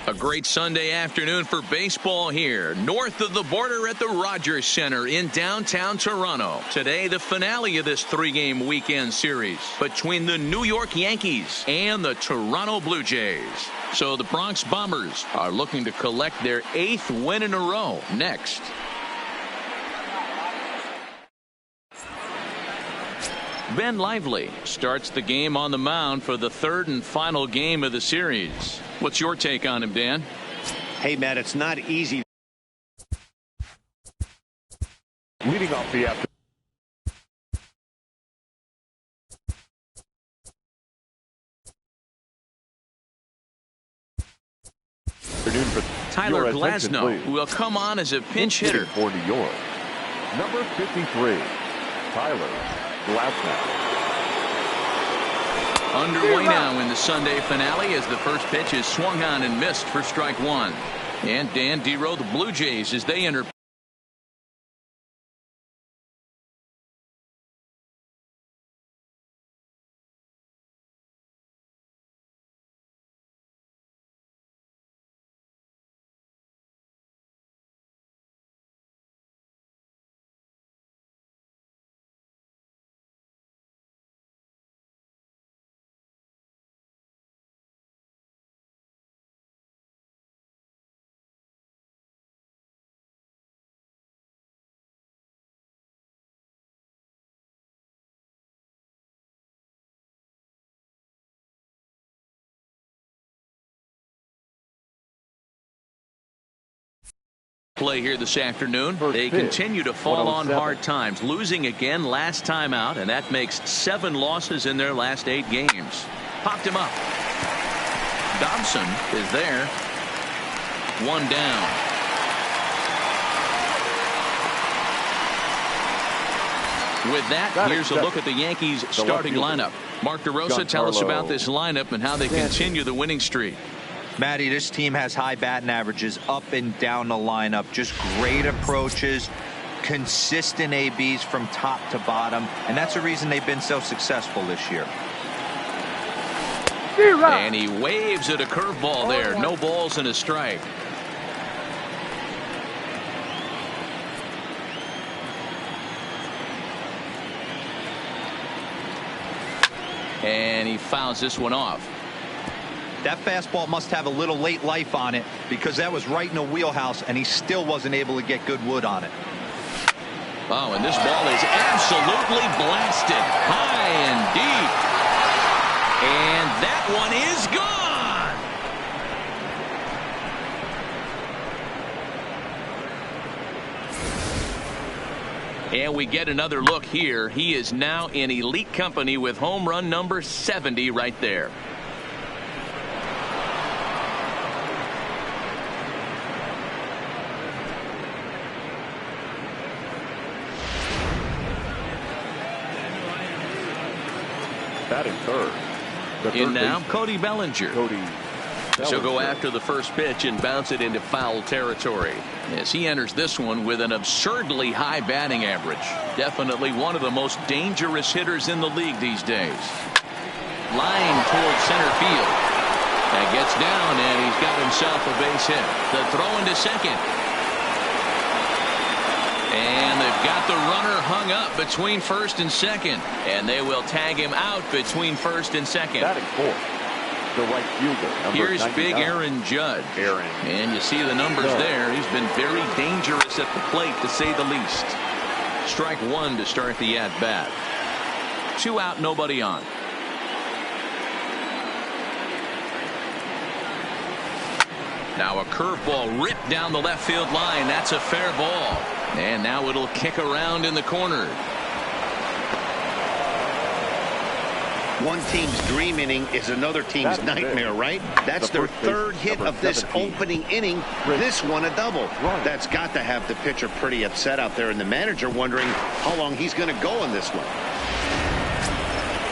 A great Sunday afternoon for baseball here, north of the border at the Rogers Center in downtown Toronto. Today, the finale of this three-game weekend series between the New York Yankees and the Toronto Blue Jays. So the Bronx Bombers are looking to collect their 8th win in a row next. Ben Lively starts the game on the mound for the third and final game of the series. What's your take on him, Dan? Hey, Matt, it's not easy. Leading off the afternoon for Tyler Glasnow will come on as a pinch hitter for New York. Number 53, Tyler Glasnow. Underway now in the Sunday finale as the first pitch is swung on and missed for strike one. And Dan Dero, the Blue Jays, as they enter. Play here this afternoon. They continue to fall on hard times, losing again last time out, and that makes 7 losses in their last 8 games. Popped him up. Dobson is there. 1 down. With that, here's a look at the Yankees starting lineup. Mark DeRosa, tell us about this lineup and how they continue the winning streak. Matty, this team has high batting averages up and down the lineup. Just great approaches, consistent ABs from top to bottom, and that's the reason they've been so successful this year. And he waves at a curveball there. No balls and a strike. And he fouls this one off. That fastball must have a little late life on it because that was right in the wheelhouse and he still wasn't able to get good wood on it. Oh, and this ball is absolutely blasted high and deep. And that one is gone. And we get another look here. He is now in elite company with home run number 70 right there. Batting third. In now, Cody Bellinger. She'll go after the first pitch and bounce it into foul territory as he enters this one with an absurdly high batting average. Definitely one of the most dangerous hitters in the league these days. Line towards center field. That gets down and he's got himself a base hit. The throw into second. And they've got the runner hung up between first and second. And they will tag him out between first and second. Batting fourth, the right fielder. Here's 99. big Aaron Judge. And you see the numbers there. He's been very dangerous at the plate, to say the least. Strike one to start the at-bat. 2 out, nobody on. Now a curveball ripped down the left field line. That's a fair ball. And now it'll kick around in the corner. One team's dream inning is another team's nightmare, right? That's their third hit of this opening inning. This one a double. That's got to have the pitcher pretty upset out there, and the manager wondering how long he's going to go on this one.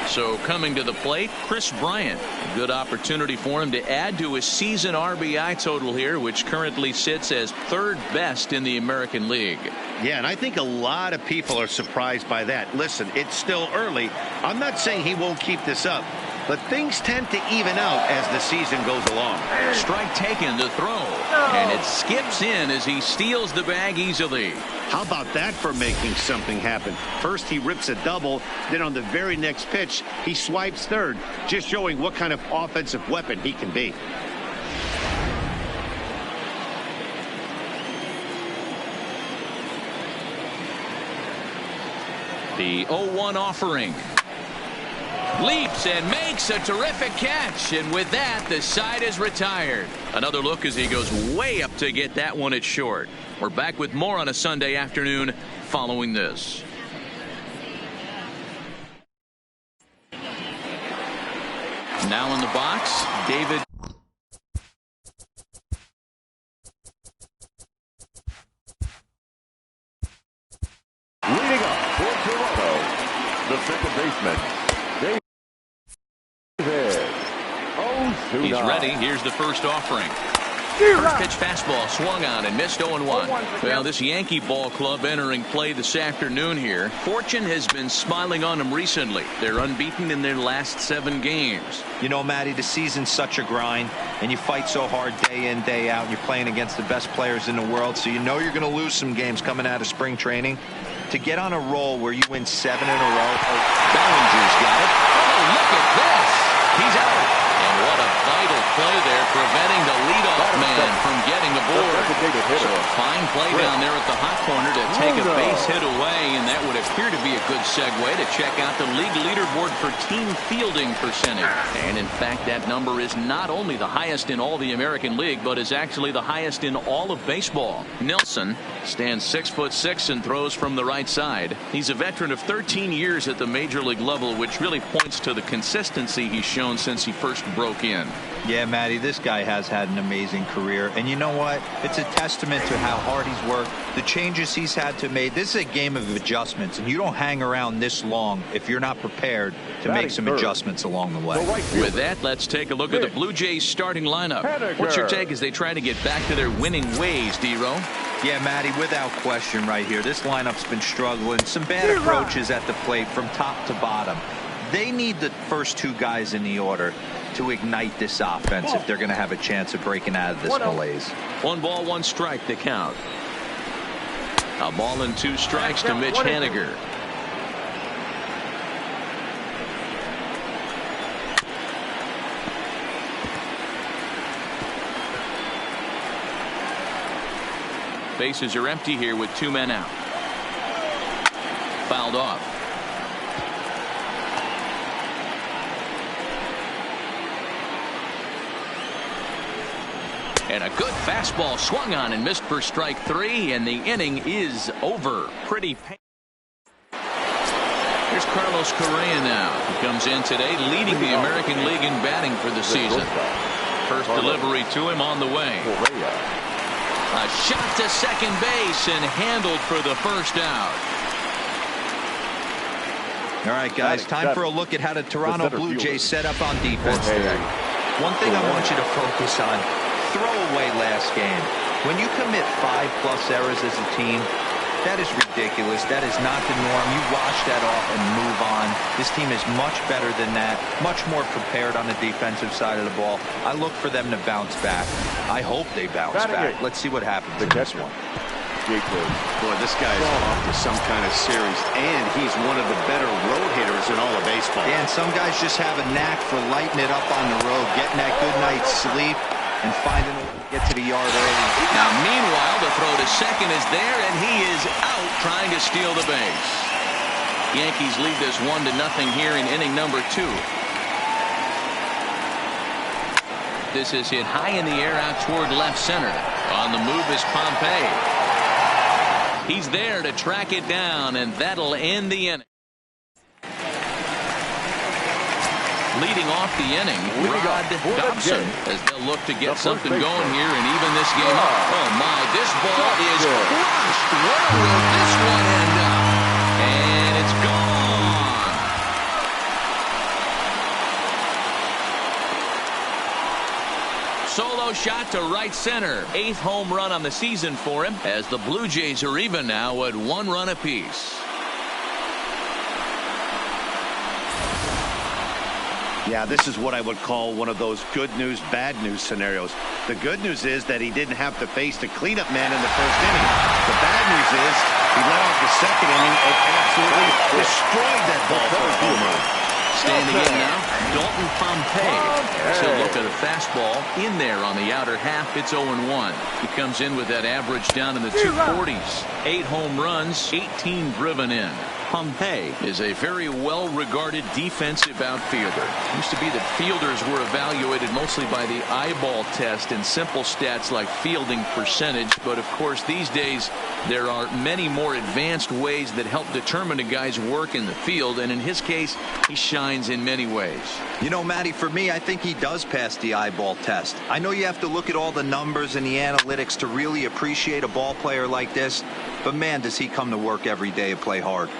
So coming to the plate, Chris Bryant. A good opportunity for him to add to his season RBI total here, which currently sits as 3rd best in the American League. Yeah, and I think a lot of people are surprised by that. Listen, it's still early. I'm not saying he won't keep this up, but things tend to even out as the season goes along. Strike taken to throw, and it skips in as he steals the bag easily. How about that for making something happen? First he rips a double, then on the very next pitch he swipes third, just showing what kind of offensive weapon he can be. The 0-1 offering. Leaps and makes a terrific catch, and with that the side is retired. Another look as he goes way up to get that one at short. We're back with more on a Sunday afternoon following this. Now in the box, David. Leading up for Toronto, the second baseman, David. He's ready. Here's the first offering. First pitch fastball swung on and missed 0-1. Well, this Yankee ball club entering play this afternoon here. Fortune has been smiling on them recently. They're unbeaten in their last 7 games. You know, Matty, the season's such a grind, and you fight so hard day in, day out, and you're playing against the best players in the world, so you know you're going to lose some games coming out of spring training. To get on a roll where you win 7 in a row. Bellinger's got it. Oh, look at this. He's out. And what a vital play there, preventing the leadoff man from getting aboard. So a fine play down there at the hot corner to take a base hit away, and that would appear to be a good segue to check out the league leaderboard for team fielding percentage. And in fact, that number is not only the highest in all the American League, but is actually the highest in all of baseball. Nelson stands 6'6" and throws from the right side. He's a veteran of 13 years at the major league level, which really points to the consistency he's shown since he first broke in. Yeah, Matty, this guy has had an amazing career. And you know what? It's a testament to how hard he's worked, the changes he's had to make. This is a game of adjustments, and you don't hang around this long if you're not prepared to make some adjustments along the way. With that, let's take a look at the Blue Jays starting lineup. What's your take as they try to get back to their winning ways, D-Row? Yeah, Matty, without question right here. This lineup's been struggling. Some bad approaches at the plate from top to bottom. They need the first 2 guys in the order to ignite this offense if they're going to have a chance of breaking out of this malaise. 1 ball, 1 strike to count. A ball and 2 strikes to Mitch Haniger. Bases are empty here with 2 men out. Fouled off. And a good fastball swung on and missed for strike 3, and the inning is over. Pretty painful. Here's Carlos Correa now. He comes in today leading the American League in batting for the season. First delivery to him on the way. A shot to second base and handled for the first out. All right, guys, time for a look at how the Toronto Blue Jays set up on defense today. One thing I want you to focus on. Throwaway last game. When you commit 5+ errors as a team, that is ridiculous. That is not the norm. You wash that off and move on. This team is much better than that, much more prepared on the defensive side of the ball. I look for them to bounce back. I hope they bounce back. Let's see what happens in this one. Boy, this guy's off to some kind of series, and he's one of the better road hitters in all of baseball. Yeah, and some guys just have a knack for lighting it up on the road, getting that good night's sleep, and finding a way to get to the yard early. Now, meanwhile, the throw to second is there, and he is out trying to steal the base. Yankees lead this 1-0 here in inning number 2. This is hit high in the air out toward left center. On the move is Pompey. He's there to track it down, and that'll end the inning. Leading off the inning, Rod Dobson, as they'll look to get something going here and even this game up. Oh my, this ball is crushed. Where will this one end up? And it's gone. Solo shot to right center. 8th home run on the season for him, as the Blue Jays are even now at 1 run apiece. Yeah, this is what I would call one of those good news, bad news scenarios. The good news is that he didn't have to face the cleanup man in the first inning. The bad news is he let off the second inning and absolutely destroyed that ball for a home run. Standing in now, Dalton Pompey. He'll look at a fastball in there on the outer half. It's 0-1. He comes in with that average down in the 240s. 8 home runs, 18 driven in. Pompey is a very well-regarded defensive outfielder. It used to be that fielders were evaluated mostly by the eyeball test and simple stats like fielding percentage. But of course, these days, there are many more advanced ways that help determine a guy's work in the field. And in his case, he shines in many ways. You know, Matty, for me, I think he does pass the eyeball test. I know you have to look at all the numbers and the analytics to really appreciate a ball player like this. But man, does he come to work every day and play hard.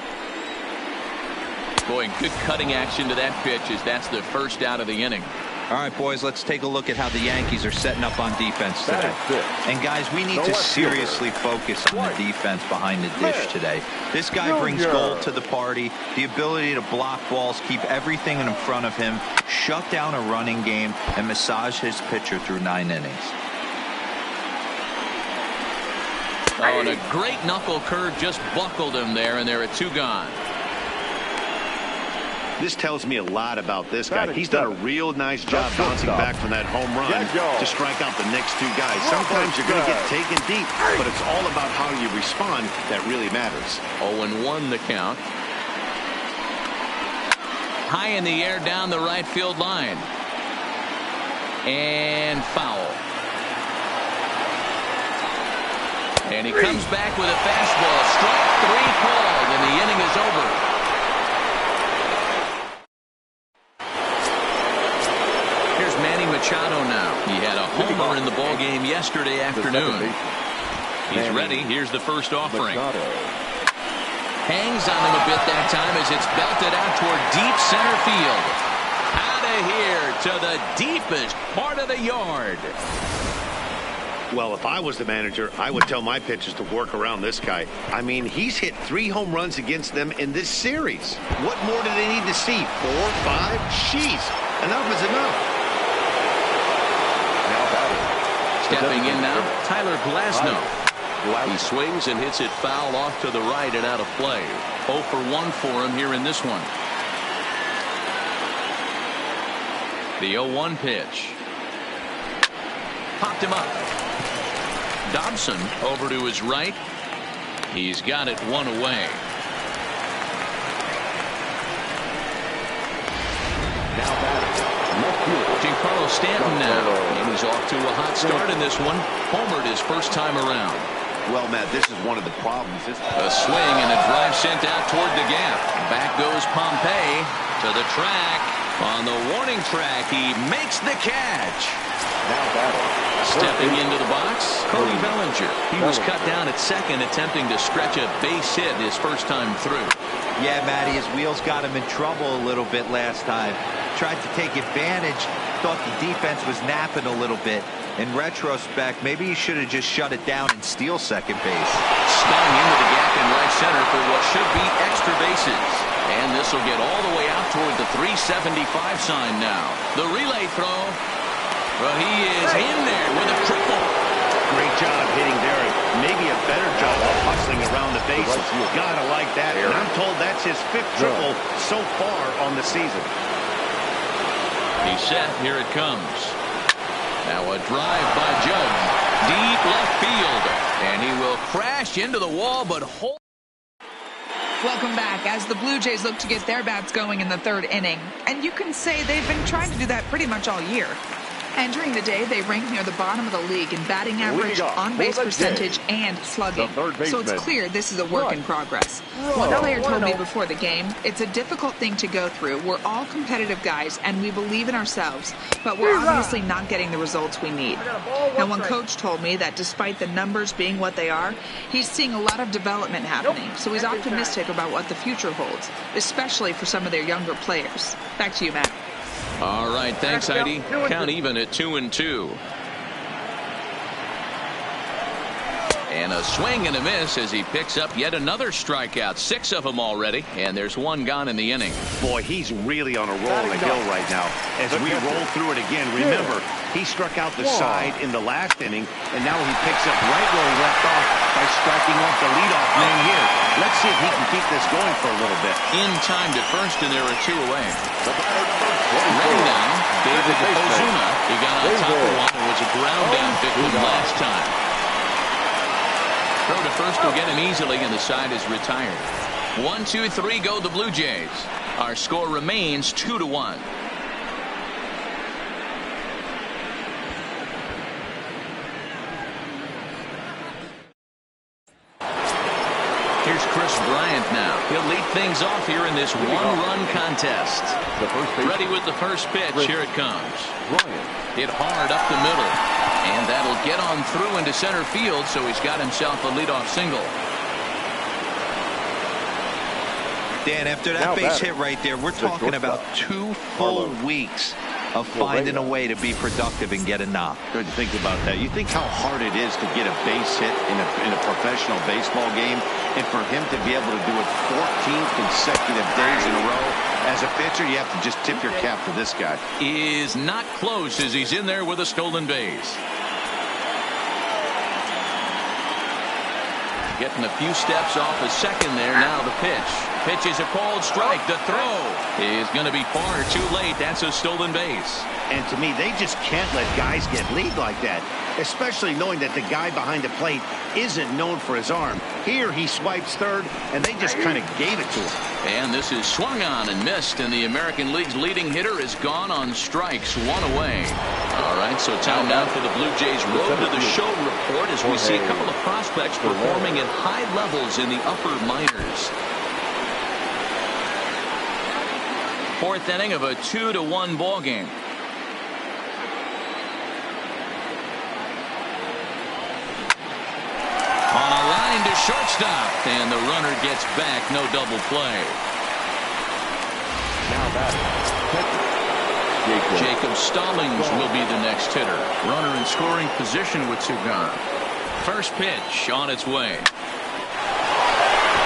Boy, good cutting action to that pitch as that's the first out of the inning. All right, boys, let's take a look at how the Yankees are setting up on defense today. And guys, we need to seriously focus on the defense behind the dish today. This guy brings gold to the party, the ability to block balls, keep everything in front of him, shut down a running game, and massage his pitcher through 9 innings. Oh, and a great knuckle curve just buckled him there, and there are 2 gone. This tells me a lot about this guy. He's done a real nice job bouncing back from that home run to strike out the next 2 guys. Sometimes you're going to get taken deep, but it's all about how you respond that really matters. 0-1 the count. High in the air down the right field line. And foul. And he comes back with a fastball. Strike 3 called, and the inning is over. Machado now. He had a homer in the ball game yesterday afternoon. He's ready. Here's the first offering. Hangs on him a bit that time as it's belted out toward deep center field. Out of here to the deepest part of the yard. Well, if I was the manager, I would tell my pitchers to work around this guy. I mean, he's hit 3 home runs against them in this series. What more do they need to see? 4, 5? Jeez, enough is enough. Stepping in now, Tyler Glasnow. He swings and hits it foul off to the right and out of play. 0 for 1 for him here in this one. The 0-1 pitch. Popped him up. Dobson over to his right. He's got it 1 away. Now batting. Giancarlo Stanton now, and he's off to a hot start in this one. Homered his first time around. Well, Matt, this is one of the problems. A swing and a drive sent out toward the gap. Back goes Pompey to the track. On the warning track, he makes the catch. Now batting. Stepping into the box, Cody Bellinger. He was cut down at second, attempting to stretch a base hit his first time through. Yeah, Matty, his wheels got him in trouble a little bit last time. Tried to take advantage, thought the defense was napping a little bit. In retrospect, maybe he should have just shut it down and steal second base. Stung into the gap in right center for what should be extra bases. And this will get all the way out toward the 375 sign now. The relay throw. Well, he is in there with a triple. Great job hitting there, and maybe a better job of hustling around the bases. Gotta like that, and I'm told that's his 5th triple so far on the season. He's set. Here it comes. Now a drive by Judge. Deep left field. And he will crash into the wall, but hold. Welcome back as the Blue Jays look to get their bats going in the 3rd inning. And you can say they've been trying to do that pretty much all year. Entering the day, they rank near the bottom of the league in batting average, on-base percentage, and slugging. So it's clear this is a work in progress. One player told me before the game, it's a difficult thing to go through. We're all competitive guys, and we believe in ourselves, but we're obviously not getting the results we need. Now, one coach told me that despite the numbers being what they are, he's seeing a lot of development happening, so he's optimistic about what the future holds, especially for some of their younger players. Back to you, Matt. All right, thanks, Heidi. Count even at 2-2. And a swing and a miss as he picks up yet another strikeout. 6 of them already, and there's 1 gone in the inning. Boy, he's really on a roll on the hill right now. As we roll through it again, remember, he struck out the side in the last inning, and now he picks up right where he left off by striking off the leadoff man here. Let's see if he can keep this going for a little bit. In time to first, and there are 2 away. Ready now, David Ozuna. He got on top of one and was a ground down victim last time. Throw to first will get him easily, and the side is retired. 1, 2, 3 go the Blue Jays. Our score remains 2-1. Here's Chris Bryant now. He'll lead things off here in this 1-run contest. Ready with the first pitch. Here it comes. Hit hard up the middle. And that'll get on through into center field, so he's got himself a leadoff single. Dan, after that base hit right there, we're talking about 2 full weeks of finding a way to be productive and get a knock. Good to think about that. You think how hard it is to get a base hit in a professional baseball game, and for him to be able to do it 14 consecutive days in a row. As a pitcher, you have to just tip your cap to this guy. Is not close as he's in there with a stolen base. Getting a few steps off a second there. Now the pitch. Pitch is a called strike. The throw is going to be far too late. That's a stolen base. And to me, they just can't let guys get lead like that, especially knowing that the guy behind the plate isn't known for his arm. Here he swipes third, and they just kind of gave it to him. And this is swung on and missed, and the American League's leading hitter is gone on strikes. 1 away. All right, so time now for the Blue Jays Road to the Show report as we see a couple of prospects performing at high levels in the upper minors. 4th inning of a 2-1 ball game. On a line to shortstop, and the runner gets back. No double play. Now Jacob Stallings will be the next hitter. Runner in scoring position with 2 gone. First pitch on its way.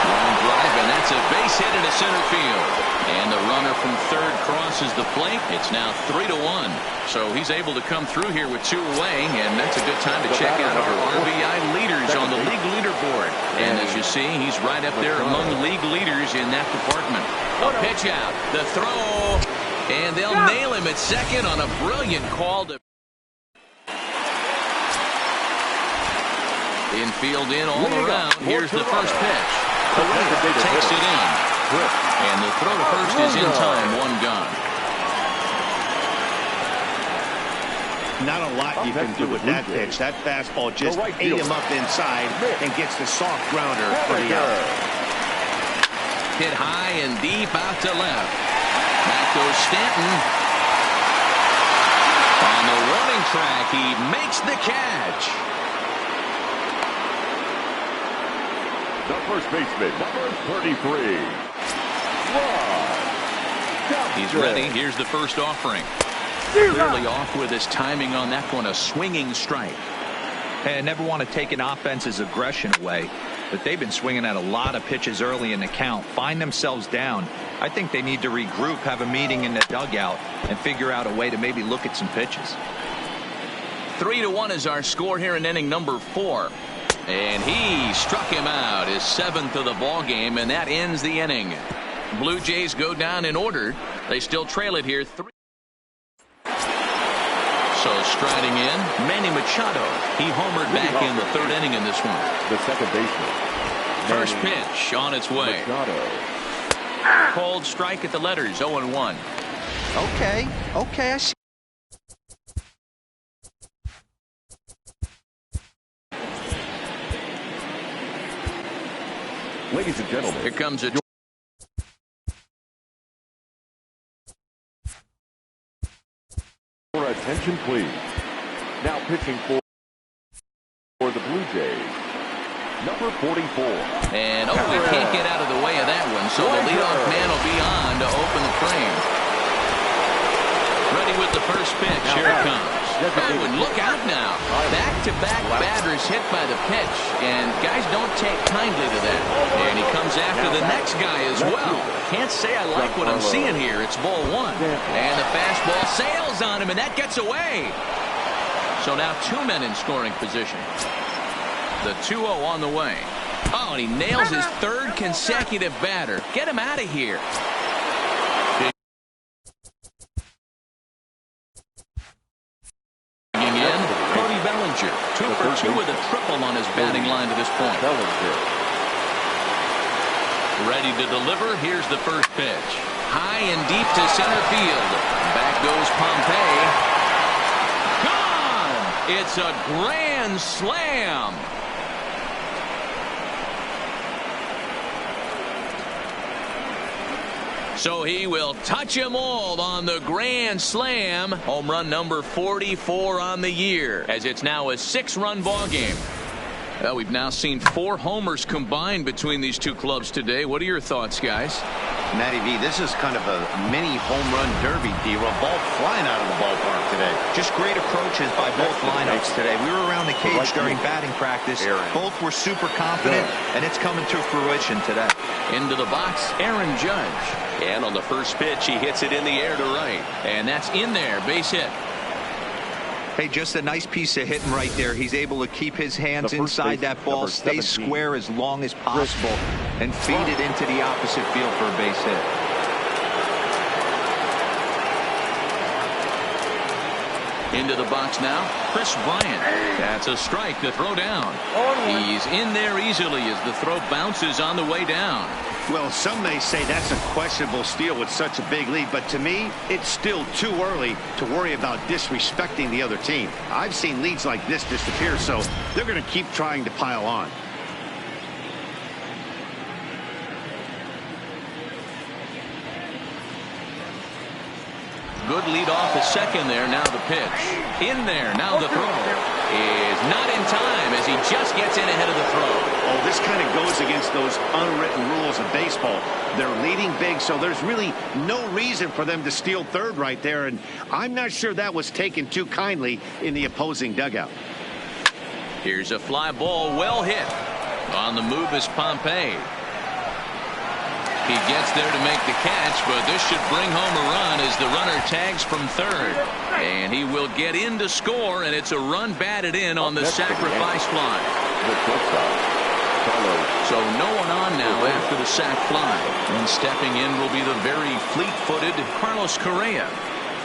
Long drive, and that's a base hit into center field. And the runner from third crosses the plate. It's now 3-1. So he's able to come through here with 2 away, and that's a good time to check out our RBI leaders on the league leaderboard. And as you see, he's right up there among league leaders in that department. A pitch out, the throw, and they'll nail him at second on a brilliant call to infield in all around. Here's the first pitch. Pereira takes it in. And the throw to first is in time. 1 gone. Not a lot you can do with that pitch. That fastball just ate him up inside and gets the soft grounder for the out. Hit high and deep out to left. Back goes Stanton. On the warning track, he makes the catch. the first baseman, number 33. He's ready. Here's the first offering. Clearly off with his timing on that one, a swinging strike. Hey, I never want to take an offense's aggression away, but they've been swinging at a lot of pitches early in the count, find themselves down. I think they need to regroup, have a meeting in the dugout, and figure out a way to maybe look at some pitches. 3-1 is our score here in inning number 4. And he struck him out, his 7th of the ball game, and that ends the inning. Blue Jays go down in order. They still trail it here 3. So striding in, Manny Machado. He homered back in the 3rd inning in this one. The second baseman. First pitch on its way. Machado. Cold strike at the letters, 0-1. Okay, I see. Ladies and gentlemen, Here comes a your attention, please. Now pitching for the Blue Jays, number 44. And he can't get out of the way of that one, so the leadoff man will be on to open the frame. ready with the first pitch. Here it comes. Oh, and look out now. Back-to-back batters hit by the pitch, and guys don't take kindly to that. And he comes after the next guy as well. Can't say I like what I'm seeing here. It's ball one. And the fastball sails on him, and that gets away. So now 2 men in scoring position. The 2-0 on the way. Oh, and he nails his third consecutive batter. Get him out of here. Cody Bellinger, 2 for 2 with a triple on his batting line to this point. Ready to deliver. Here's the first pitch. High and deep to center field. Back goes Pompey. Gone! It's a grand slam. So he will touch them all on the grand slam. Home run number 44 on the year, as it's now a 6-run ball game. Well, we've now seen 4 homers combined between these two clubs today. What are your thoughts, guys? Matty V, this is kind of a mini home run derby, deal. A ball flying out of the ballpark today. Just great approaches by both lineups today. We were around the cage during batting practice. Both were super confident, and it's coming to fruition today. Into the box, Aaron Judge. And on the first pitch, he hits it in the air to right. And that's in there, base hit. Hey, just a nice piece of hitting right there. He's able to keep his hands inside that ball, stay square as long as possible, and feed it into the opposite field for a base hit. Into the box now, Chris Bryant. That's a strike to throw down. He's in there easily as the throw bounces on the way down. Well, some may say that's a questionable steal with such a big lead, but to me, it's still too early to worry about disrespecting the other team. I've seen leads like this disappear, so they're going to keep trying to pile on. Good lead off the second there. Now the pitch. In there. Now the throw is not in time as he just gets in ahead of the throw. Oh, this kind of goes against those unwritten rules of baseball. They're leading big, so there's really no reason for them to steal third right there, and I'm not sure that was taken too kindly in the opposing dugout. Here's a fly ball, well hit. On the move is Pompey. He gets there to make the catch, but this should bring home a run as the runner tags from third. And he will get in to score, and it's a run batted in on the sacrifice fly. So no one on now after the sac fly. And stepping in will be the very fleet-footed Carlos Correa.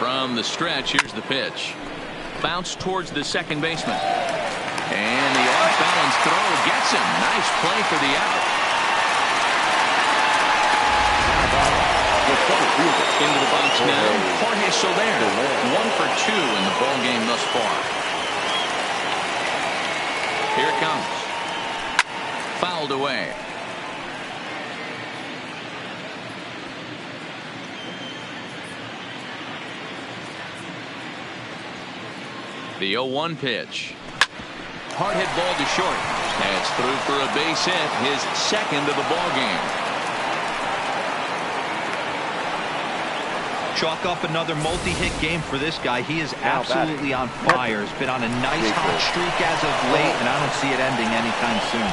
From the stretch, here's the pitch. Bounce towards the second baseman. And the off-balance throw gets him. Nice play for the out. Into the box now, Jorge Soler. 1 for 2 in the ball game thus far. Here it comes. Fouled away. The 0-1 pitch. Hard hit ball to short. That's through for a base hit, his second of the ball game. Chalk up another multi-hit game for this guy. He is absolutely on fire. He's been on a nice hot streak as of late, and I don't see it ending anytime soon.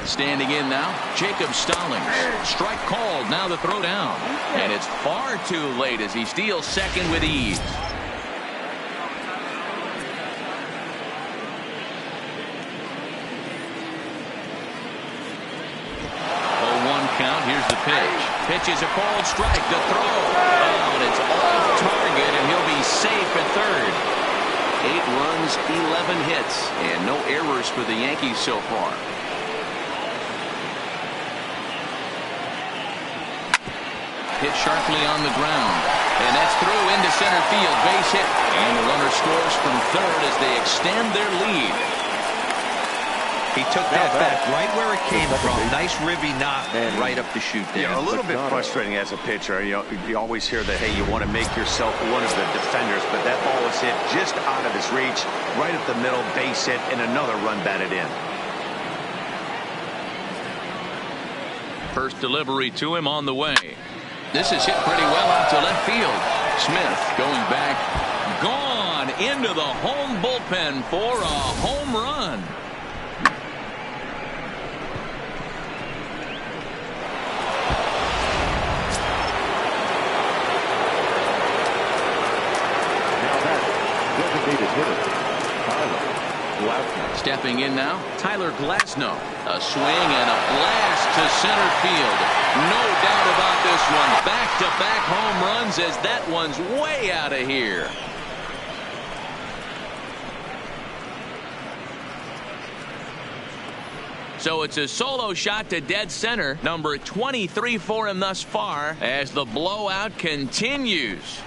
Standing in now, Jacob Stallings. Strike called, now the throw down. And it's far too late as he steals second with ease. 0-1 count, here's the pitch. Pitch is a called strike, the throw. Oh, and it's off target, and he'll be safe at third. 8 runs, 11 hits, and no errors for the Yankees so far. Hit sharply on the ground, and that's through into center field, base hit, and the runner scores from third as they extend their lead. He took that back right where it came from. Nice ribby knot right up the chute there. Yeah, a little bit frustrating as a pitcher. You always hear that, hey, you want to make yourself one of the defenders, but that ball was hit just out of his reach, right up the middle, base hit, and another run batted in. First delivery to him on the way. This is hit pretty well out to left field. Smith going back. Gone into the home bullpen for a home run. Stepping in now, Tyler Glasnow. A swing and a blast to center field. No doubt about this one. Back-to-back home runs as that one's way out of here. So it's a solo shot to dead center. Number 23 for him thus far as the blowout continues.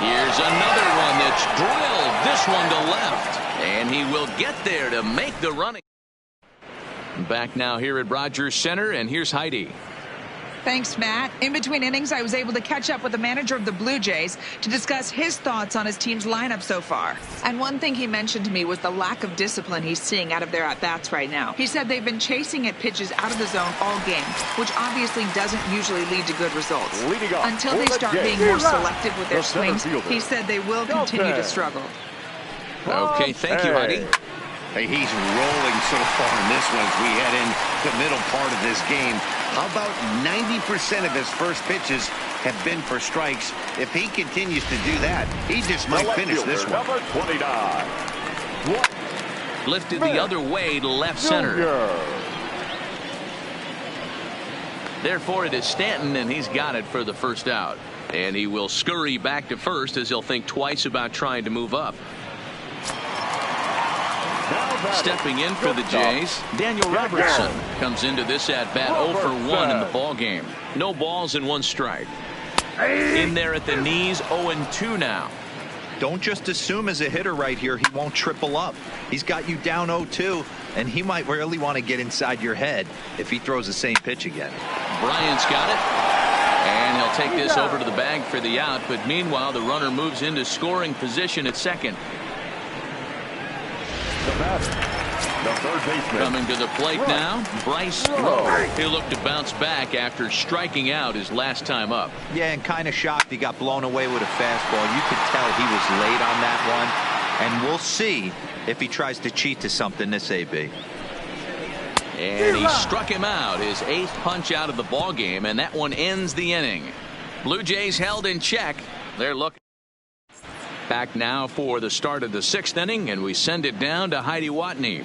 Here's another one that's drilled this one to left, and he will get there to make the running. Back now here at Rogers Center, and here's Heidi. Thanks, Matt. In between innings, I was able to catch up with the manager of the Blue Jays to discuss his thoughts on his team's lineup so far. And one thing he mentioned to me was the lack of discipline he's seeing out of their at-bats right now. He said they've been chasing at pitches out of the zone all game, which obviously doesn't usually lead to good results. Until they start being more selective with their swings, he said they will continue to struggle. Okay, thank you, Heidi. Hey, he's rolling so far in this one as we head in the middle part of this game. How about 90% of his first pitches have been for strikes? If he continues to do that, he just might finish this one. Number 29. Lifted the other way to left center. Therefore, it is Stanton, and he's got it for the first out. And he will scurry back to first as he'll think twice about trying to move up. Stepping in for the Jays, Daniel Robertson comes into this at-bat 0 for 1 in the ball game. No balls and 1 strike. In there at the knees, 0-2 now. Don't just assume as a hitter right here he won't triple up. He's got you down 0-2, and he might really want to get inside your head if he throws the same pitch again. Bryant's got it. And he'll take this over to the bag for the out, but meanwhile the runner moves into scoring position at second. The third baseman. Coming to the plate now, Bryce Rowe. He'll look to bounce back after striking out his last time up. Yeah, and kind of shocked he got blown away with a fastball. You could tell he was late on that one. And we'll see if he tries to cheat to something this AB. And he struck him out, his 8th punch out of the ball game, and that one ends the inning. Blue Jays held in check. They're looking. Back now for the start of the 6th inning, and we send it down to Heidi Watney.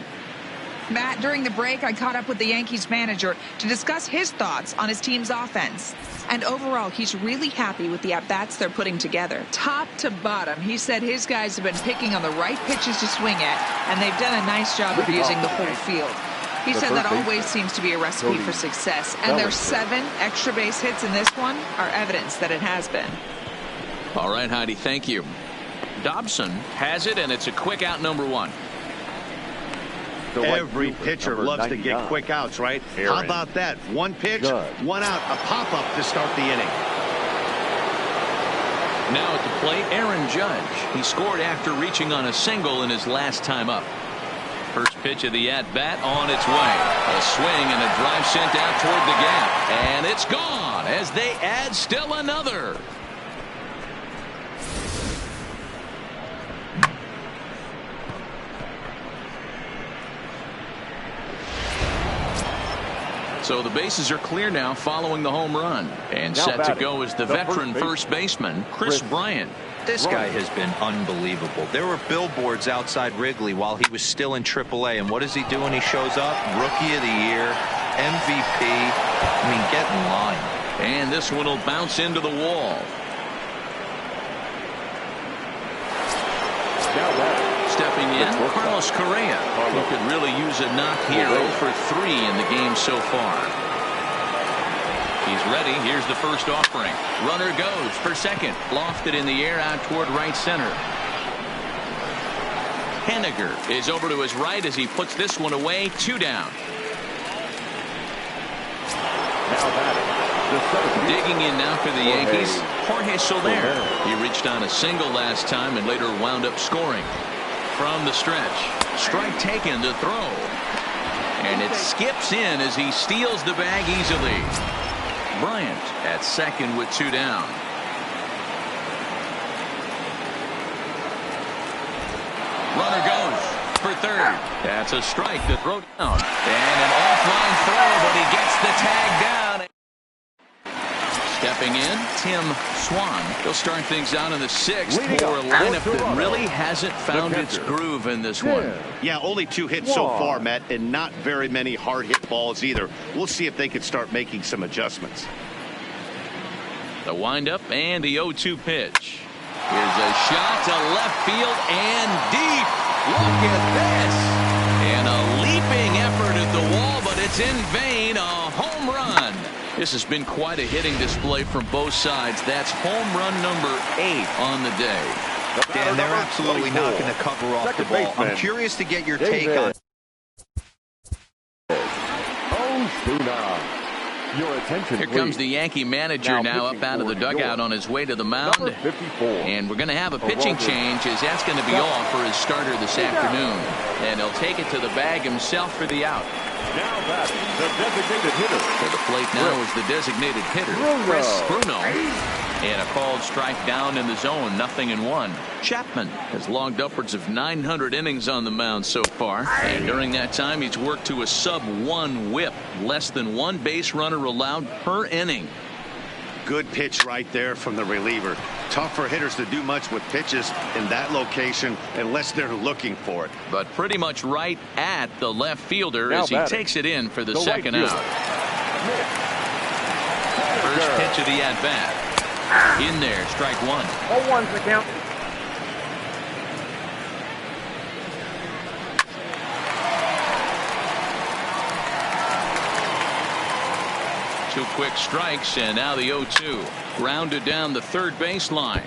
Matt, during the break, I caught up with the Yankees manager to discuss his thoughts on his team's offense. And overall, he's really happy with the at-bats they're putting together. Top to bottom, he said his guys have been picking on the right pitches to swing at, and they've done a nice job of using the whole field. He said that always seems to be a recipe for success, and their 7 extra base hits in this one are evidence that it has been. All right, Heidi, thank you. Dobson has it, and it's a quick out, number 1. Every pitcher loves to get quick outs, right? How about that? 1 pitch, 1 out, a pop-up to start the inning. Now at the plate, Aaron Judge. He scored after reaching on a single in his last time up. First pitch of the at-bat on its way. A swing and a drive sent out toward the gap. And it's gone as they add still another. So the bases are clear now following the home run. And now set to go is the veteran first baseman, Chris Bryant. This guy has been unbelievable. There were billboards outside Wrigley while he was still in AAA. And what does he do when he shows up? Rookie of the Year, MVP. I mean, get in line. And this one will bounce into the wall. Stepping in, Carlos Correa, who could really use a knock here. 0 for 3 in the game so far. He's ready. Here's the first offering. Runner goes for second. Lofted in the air out toward right center. Henniger is over to his right as he puts this one away. 2 down. Digging in now for the Yankees, Jorge Soler. He reached on a single last time and later wound up scoring. From the stretch, strike taken to throw. And it skips in as he steals the bag easily. Bryant at second with 2 down. Runner goes for third. That's a strike to throw down. And an offline throw, but he gets the tag down. Stepping in, Tim Swan. He'll start things out in the 6th for a lineup that really hasn't found its groove in this one. Yeah, only 2 hits so far, Matt, and not very many hard hit balls either. We'll see if they can start making some adjustments. The windup and the 0-2 pitch. Here's a shot to left field and deep. Look at this. And a leaping effort at the wall, but it's in vain. A home run. This has been quite a hitting display from both sides. That's home run number 8 on the day. Dan, they're absolutely not going to cover off the ball. I'm curious to get your take on it. Here comes the Yankee manager now up out of the dugout on his way to the mound. And we're going to have a pitching change as that's going to be all for his starter this afternoon. And he'll take it to the bag himself for the out. Now that's the designated hitter. To the plate now is the designated hitter, Chris Bruno. And a called strike down in the zone, 0-1. Chapman has logged upwards of 900 innings on the mound so far. And during that time, he's worked to a sub-1 whip, less than 1 base runner allowed per inning. Good pitch right there from the reliever. Tough for hitters to do much with pitches in that location unless they're looking for it. But pretty much right at the left fielder as he takes it in for the second out. First pitch of the at-bat. In there, strike 1. 0-1's the count. Two quick strikes, and now the 0-2. Grounded down the third baseline.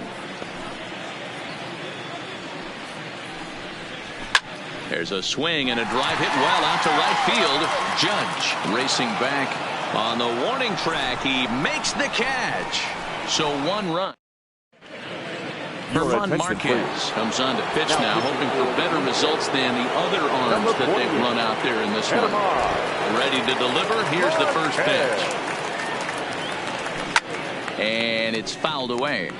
There's a swing and a drive hit well out to right field. Judge racing back on the warning track. He makes the catch. So 1 run. Herman Marquez comes on to pitch now, hoping for better results than the other arms that they've run out there in this one. Ready to deliver. Here's the first pitch. And it's fouled away.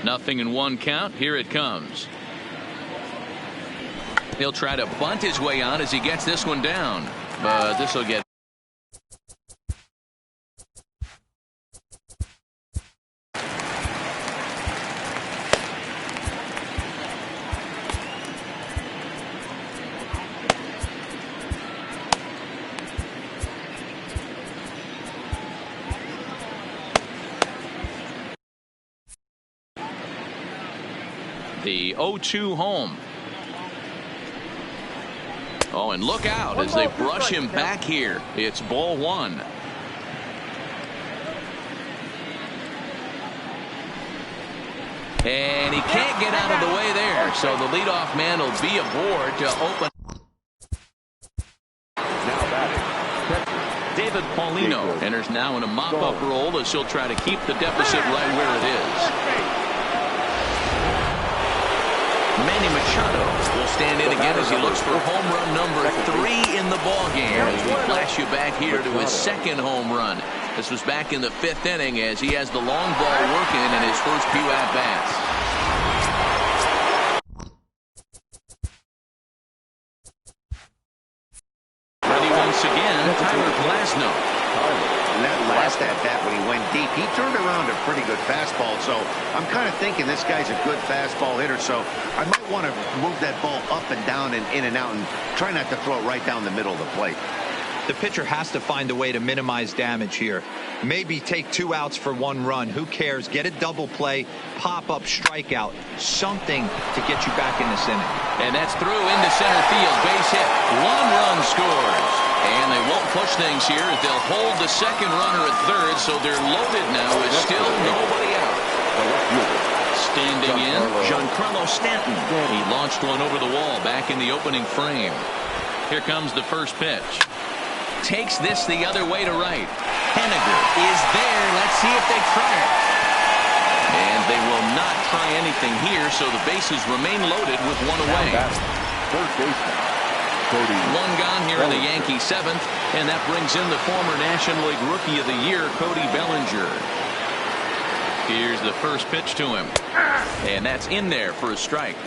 Nothing in 1 count. Here it comes. He'll try to bunt his way on as he gets this one down. But this will get. The 0-2 home. Oh, and look out as they brush him back here. It's ball 1. And he can't get out of the way there. So the leadoff man will be aboard to open. David Paulino enters now in a mop-up role as he'll try to keep the deficit right where it is. Manny Machado will stand in again as he looks for home run number 3 in the ballgame. As we flash you back here to his 2nd home run. This was back in the 5th inning as he has the long ball working in his first few at-bats. Ready once again, Tyler Glasnow. And that last at-bat when he went deep, he turned around a pretty good fastball. So I'm kind of thinking this guy's a good fastball hitter. So I might want to move that ball up and down and in and out and try not to throw it right down the middle of the plate. The pitcher has to find a way to minimize damage here. Maybe take 2 outs for 1 run. Who cares? Get a double play, pop up, strikeout, something to get you back in this inning. And that's through into center field. Base hit. 1 run scores. And they won't push things here. They'll hold the second runner at third, so they're loaded now with still nobody out. Standing in, Giancarlo Stanton. He launched one over the wall back in the opening frame. Here comes the first pitch. Takes this the other way to right. Henniger is there. Let's see if they try it. And they will not try anything here, so the bases remain loaded with 1 away. Third baseman, Cody. 1 gone here in the Yankee 7th, and that brings in the former National League Rookie of the Year, Cody Bellinger. Here's the first pitch to him, and that's in there for a strike.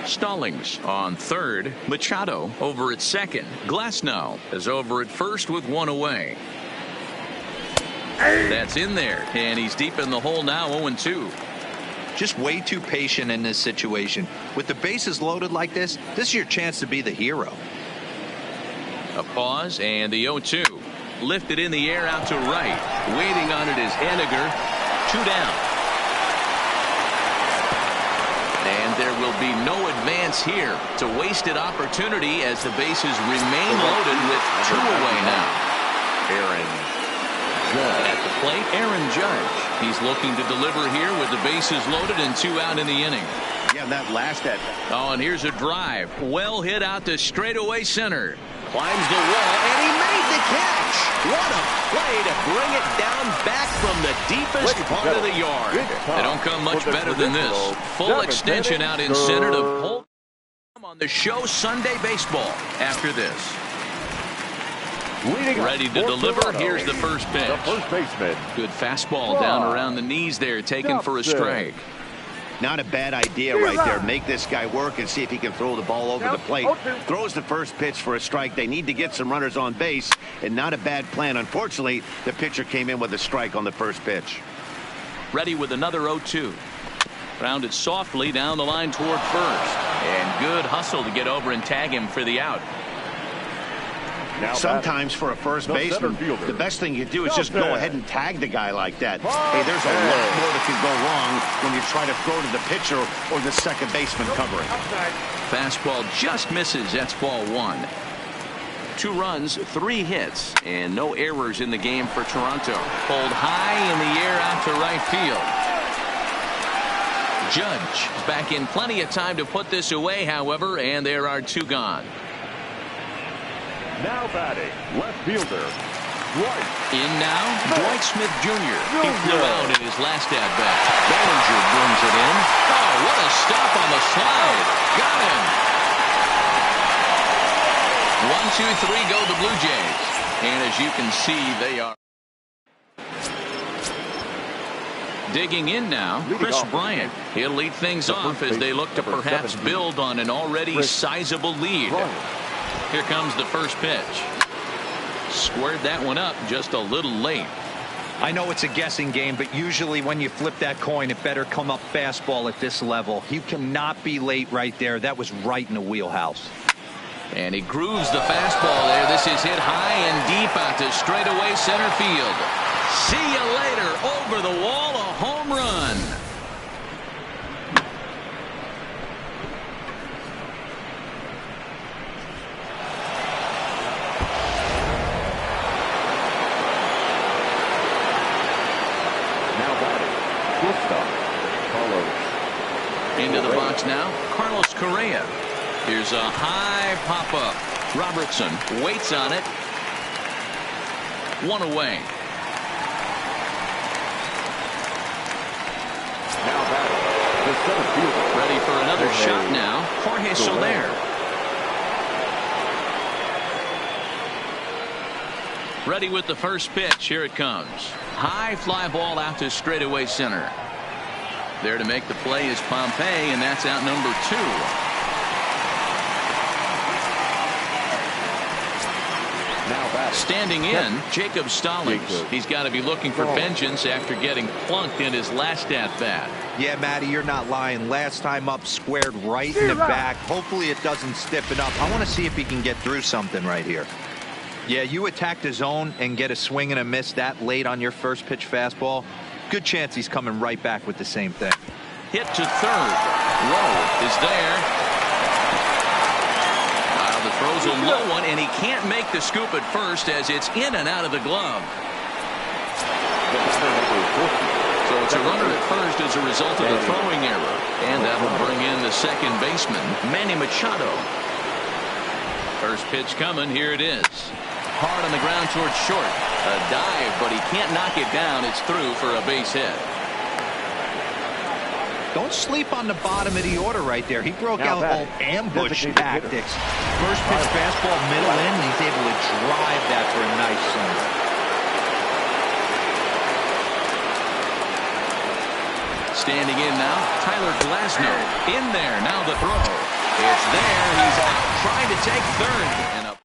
Stallings on third. Machado over at second. Glasnow is over at first with 1 away. That's in there, and he's deep in the hole now, 0-2. Just way too patient in this situation. With the bases loaded like this is your chance to be the hero. A pause, and the 0-2. Lifted in the air out to right. Waiting on it is Henniger. 2 down. And there will be no advance here. It's a wasted opportunity as the bases remain loaded with 2 away now. At the plate, Aaron Judge. He's looking to deliver here with the bases loaded and 2 out in the inning. Yeah, that last at. Oh, and here's a drive. Well hit out to straightaway center. Climbs the wall, and he made the catch. What a play to bring it down back from the deepest part of the yard. They don't come much better than this. Full extension out in center to pull on the show Sunday Baseball after this. Ready to deliver. Here's the first pitch. The first baseman. Good fastball down around the knees there, taken for a strike. Not a bad idea right there. Make this guy work and see if he can throw the ball over the plate. Throws the first pitch for a strike. They need to get some runners on base, and not a bad plan. Unfortunately, the pitcher came in with a strike on the first pitch. Ready with another 0-2. Rounded softly down the line toward first. And good hustle to get over and tag him for the out. Sometimes for a first baseman, the best thing you do is just go ahead and tag the guy like that. Hey, there's a lot more that can go wrong when you try to throw to the pitcher or the second baseman covering. Fastball just misses. That's ball 1. 2 runs, 3 hits, and no errors in the game for Toronto. Pulled high in the air out to right field. Judge is back in plenty of time to put this away, however, and there are 2 gone. Now batting, left fielder, Dwight. In now, Dwight Smith Jr. He flew out in his last at-bat. Bellinger brings it in. Oh, what a stop on the slide. Got him. 1, 2, 3 go the Blue Jays. And as you can see, they are digging in now. Chris Bryant. He'll lead things off as they look to perhaps build on an already sizable lead. Here comes the first pitch. Squared that one up just a little late. I know it's a guessing game, but usually when you flip that coin, it better come up fastball at this level. You cannot be late right there. That was right in the wheelhouse. And he grooves the fastball there. This is hit high and deep out to straightaway center field. See you later. Over the wall, a home run. Into the box now, Carlos Correa. Here's a high pop-up. Robertson waits on it. 1 away. Now batting, the center fielder. Ready for another shot now, Jorge Soler. Ready with the first pitch. Here it comes. High fly ball out to straightaway center. There to make the play is Pompey, and that's out number 2. Standing in, Jacob Stallings. He's got to be looking for vengeance after getting plunked in his last at-bat. Yeah, Matty, you're not lying. Last time up, squared right in the back. Hopefully it doesn't stiffen up. I want to see if he can get through something right here. Yeah, you attack the zone and get a swing and a miss that late on your first pitch fastball. Good chance he's coming right back with the same thing. Hit to third. Rowe is there. The throw's a low one, and he can't make the scoop at first as it's in and out of the glove. So it's a runner at first as a result of the throwing error. And that will bring in the second baseman, Manny Machado. First pitch coming. Here it is. Hard on the ground towards short. A dive, but he can't knock it down. It's through for a base hit. Don't sleep on the bottom of the order right there. He broke out all ambush tactics. First pitch fastball, middle in, and he's able to drive that for a nice single. Standing in now, Tyler Glasnow. In there, now the throw. It's there. He's out trying to take third. And up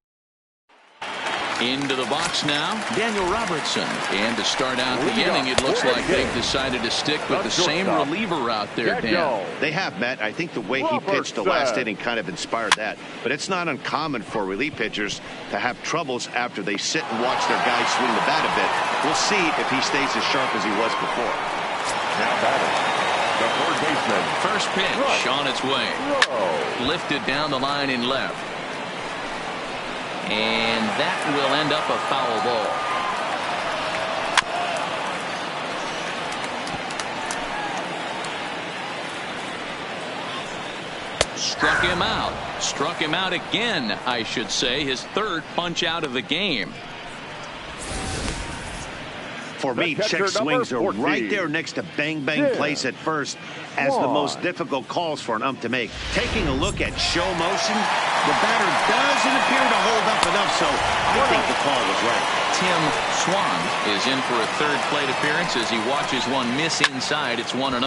into the box now, Daniel Robertson. And to start out the inning, it looks like they've decided to stick with the same reliever out there, Dan. They have, Matt. I think the way he pitched the last inning kind of inspired that. But it's not uncommon for relief pitchers to have troubles after they sit and watch their guys swing the bat a bit. We'll see if he stays as sharp as he was before. Now batting, the third baseman. First pitch on its way. Lifted down the line in left. And that will end up a foul ball. Struck him out. Struck him out again, I should say. His third punch out of the game. For me, check swings are right there next to bang-bang plays at first as the most difficult calls for an ump to make. Taking a look at show motion, the batter doesn't appear to hold up enough, so I think the call was right. Tim Swan is in for a third plate appearance as he watches one miss inside. It's 1-0.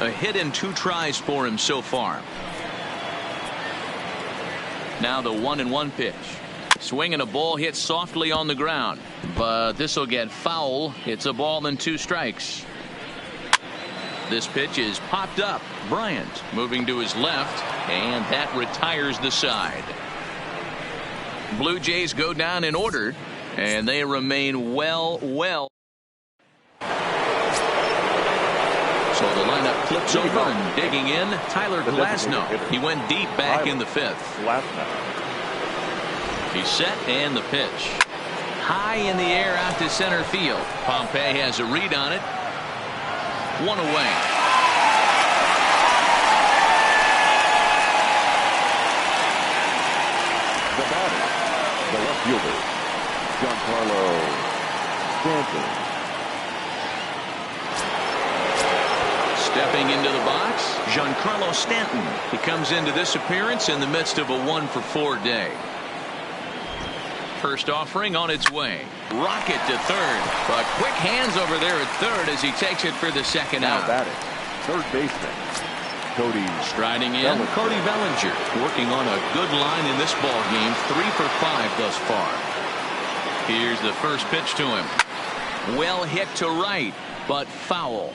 A hit in 2 tries for him so far. Now the 1-1 pitch. Swinging a ball hit softly on the ground, but this will get foul. It's a ball and 2 strikes. This pitch is popped up. Bryant moving to his left, and that retires the side. Blue Jays go down in order, and they remain well. So the lineup flips over, and digging in, Tyler Glasnow. He went deep back in the 5th. He's set, and the pitch. High in the air out to center field. Pompey has a read on it. 1 away. The batter, the left fielder, Giancarlo Stanton. Stepping into the box, Giancarlo Stanton. He comes into this appearance in the midst of a 1-for-4 day. First offering on its way. Rocket to third, but quick hands over there at third as he takes it for the second out. Batting, third baseman, Cody. Striding in, Cody Bellinger, working on a good line in this ball game. 3 for 5 thus far. Here's the first pitch to him. Well hit to right, but foul.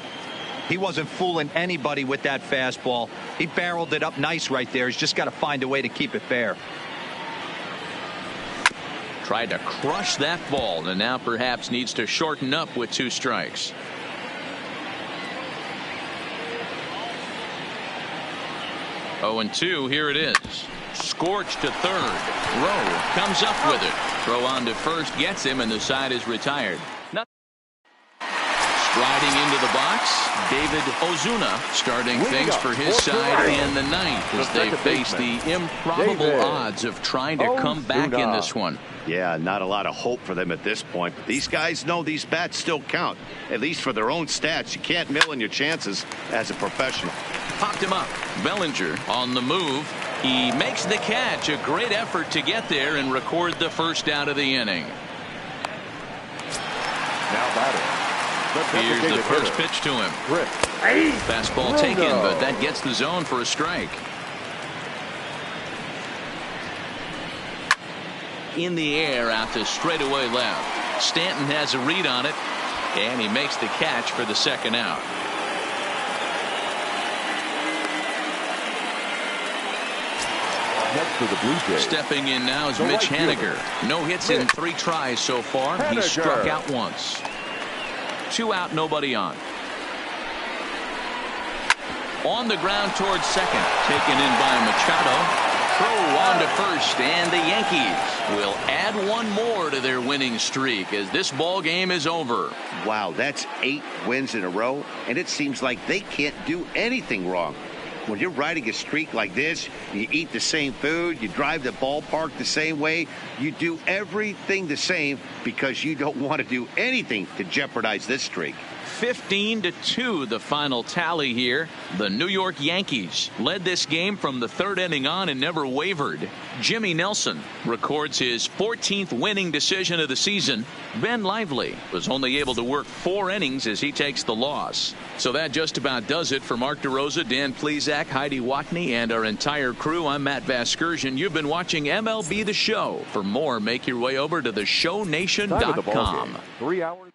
He wasn't fooling anybody with that fastball. He barreled it up nice right there. He's just got to find a way to keep it fair. Tried to crush that ball, and now perhaps needs to shorten up with 2 strikes. Oh, and 2, here it is. Scorched to third. Rowe comes up with it. Throw on to first gets him, and the side is retired. Striding into the box, David Ozuna starting things for his side in the 9th as they face the improbable odds of trying to come back in this one. Yeah, not a lot of hope for them at this point. But these guys know these bats still count, at least for their own stats. You can't mill in your chances as a professional. Popped him up. Bellinger on the move. He makes the catch. A great effort to get there and record the first out of the inning. Now batting. Here's the first pitch to him. Fastball taken, but that gets the zone for a strike. In the air out to straightaway left. Stanton has a read on it, and he makes the catch for the second out. Next for the Blue Jays. Stepping in now is The Mitch right fielder. Haniger. No hits in 3 tries so far. He Haniger. struck out once. 2 out, nobody on. On the ground towards second. Taken in by Machado. Throw on to first, and the Yankees will add 1 more to their winning streak as this ball game is over. Wow, that's 8 wins in a row, and it seems like they can't do anything wrong. When you're riding a streak like this, you eat the same food, you drive the ballpark the same way, you do everything the same because you don't want to do anything to jeopardize this streak. 15-2 the final tally here. The New York Yankees led this game from the 3rd inning on and never wavered. Jimmy Nelson records his 14th winning decision of the season. Ben Lively was only able to work 4 innings as he takes the loss. So that just about does it for Mark DeRosa, Dan Plesac, Heidi Watney, and our entire crew. I'm Matt Vasgersian. You've been watching MLB The Show. For more, make your way over to theshownation.com. 3 hours.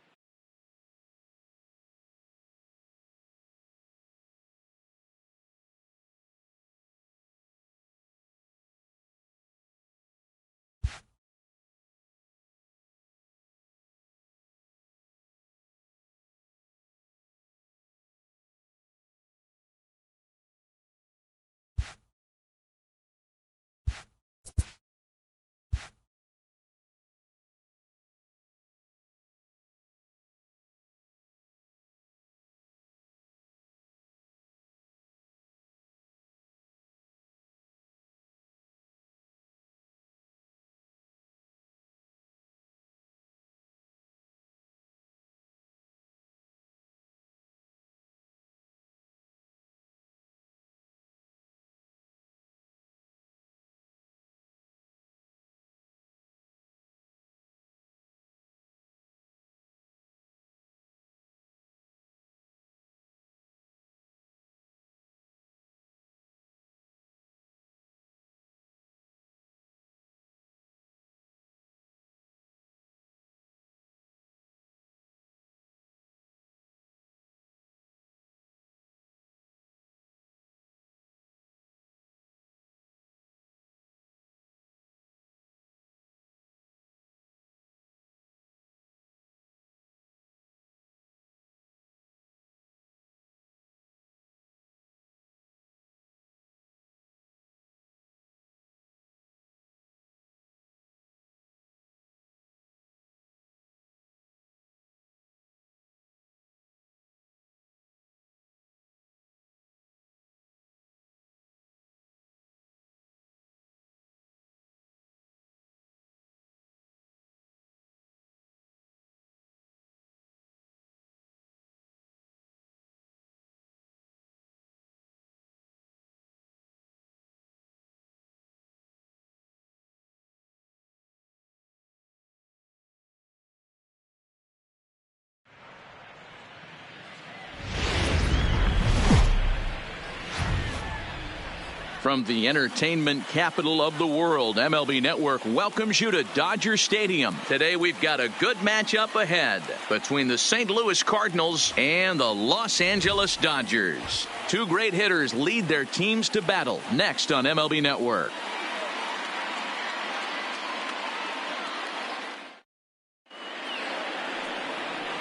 From the entertainment capital of the world, MLB Network welcomes you to Dodger Stadium. Today we've got a good matchup ahead between the St. Louis Cardinals and the Los Angeles Dodgers. 2 great hitters lead their teams to battle next on MLB Network.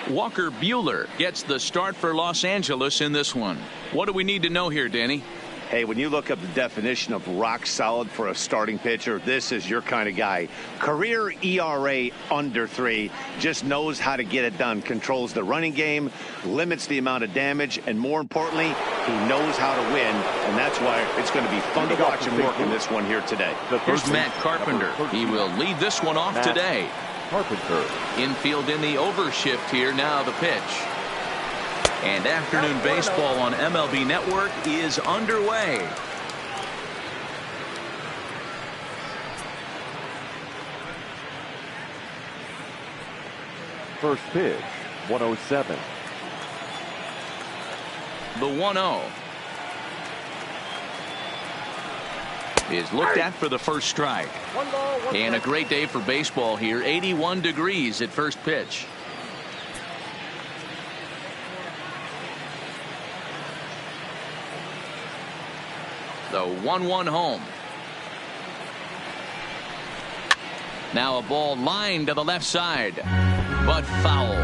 Walker Buehler gets the start for Los Angeles in this one. What do we need to know here, Danny? Hey, when you look up the definition of rock solid for a starting pitcher, this is your kind of guy. Career ERA under 3, just knows how to get it done, controls the running game, limits the amount of damage, and more importantly, he knows how to win, and that's why it's going to be fun to watch him work in this one here today. Here's Matt Carpenter. He will lead this one off today. Carpenter. Infield in the overshift here. Now the pitch. And afternoon baseball on MLB Network is underway. First pitch, 107. The 1-0 is looked at for the first strike. And a great day for baseball here. 81 degrees at first pitch. The 1-1 home. Now a ball lined to the left side, but foul.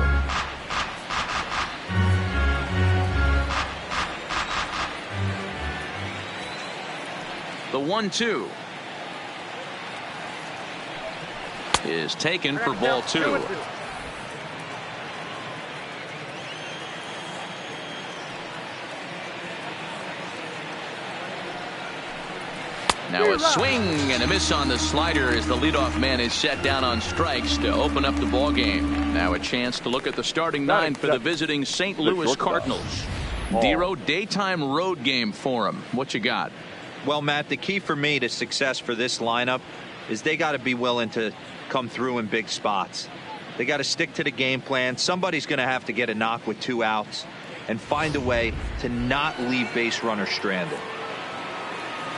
The 1-2 is taken for ball 2. Now a swing and a miss on the slider as the leadoff man is set down on strikes to open up the ball game. Now a chance to look at the starting 9 for the visiting St. Louis Cardinals. Dero, daytime road game for him. What you got? Well, Matt, the key for me to success for this lineup is they got to be willing to come through in big spots. They got to stick to the game plan. Somebody's going to have to get a knock with 2 outs and find a way to not leave base runners stranded.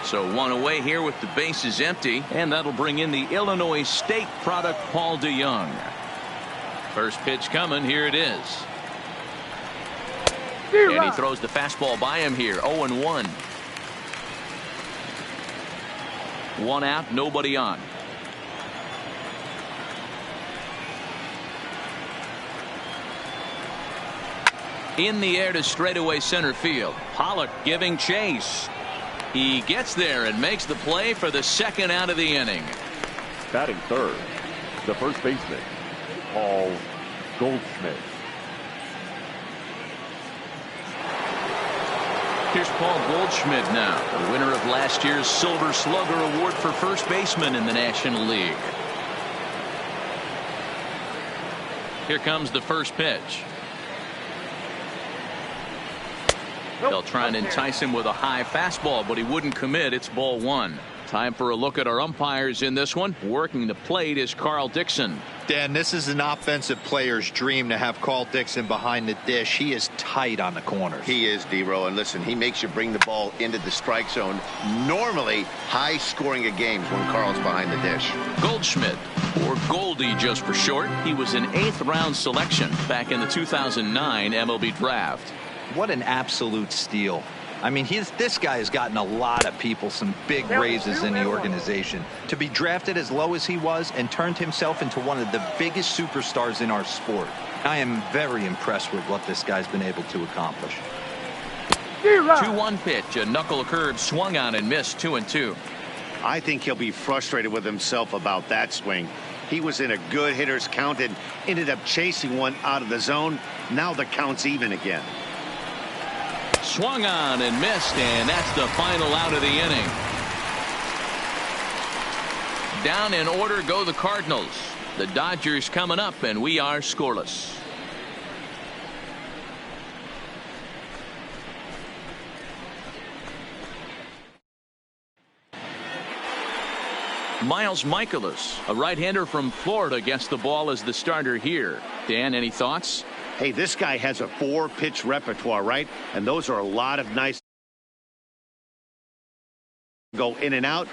So 1 away here with the bases empty, and that'll bring in the Illinois State product, Paul DeYoung. First pitch coming. Here it is. And he throws the fastball by him here. 0-1. 1 out, nobody on. In the air to straightaway center field. Pollock giving chase. He gets there and makes the play for the 2nd out of the inning. Batting third, the first baseman, Paul Goldschmidt. Here's Paul Goldschmidt now, the winner of last year's Silver Slugger Award for first baseman in the National League. Here comes the first pitch. They'll try and entice him with a high fastball, but he wouldn't commit. It's ball 1. Time for a look at our umpires in this one. Working the plate is Carl Dixon. Dan, this is an offensive player's dream to have Carl Dixon behind the dish. He is tight on the corners. He is, Dero, and listen, he makes you bring the ball into the strike zone. Normally high scoring of games when Carl's behind the dish. Goldschmidt, or Goldie just for short. He was an 8th round selection back in the 2009 MLB draft. What an absolute steal. I mean, this guy has gotten a lot of people some big raises in the organization. To be drafted as low as he was and turned himself into one of the biggest superstars in our sport. I am very impressed with what this guy's been able to accomplish. 2-1 pitch, a knuckle curve swung on and missed. 2-2. I think he'll be frustrated with himself about that swing. He was in a good hitter's count and ended up chasing one out of the zone. Now the count's even again. Swung on and missed, and that's the final out of the inning. Down in order go the Cardinals. The Dodgers coming up, and we are scoreless. Miles Michaelis, a right-hander from Florida, gets the ball as the starter here. Dan, any thoughts? Hey, this guy has a 4-pitch repertoire, right? And those are a lot of nice go in and out.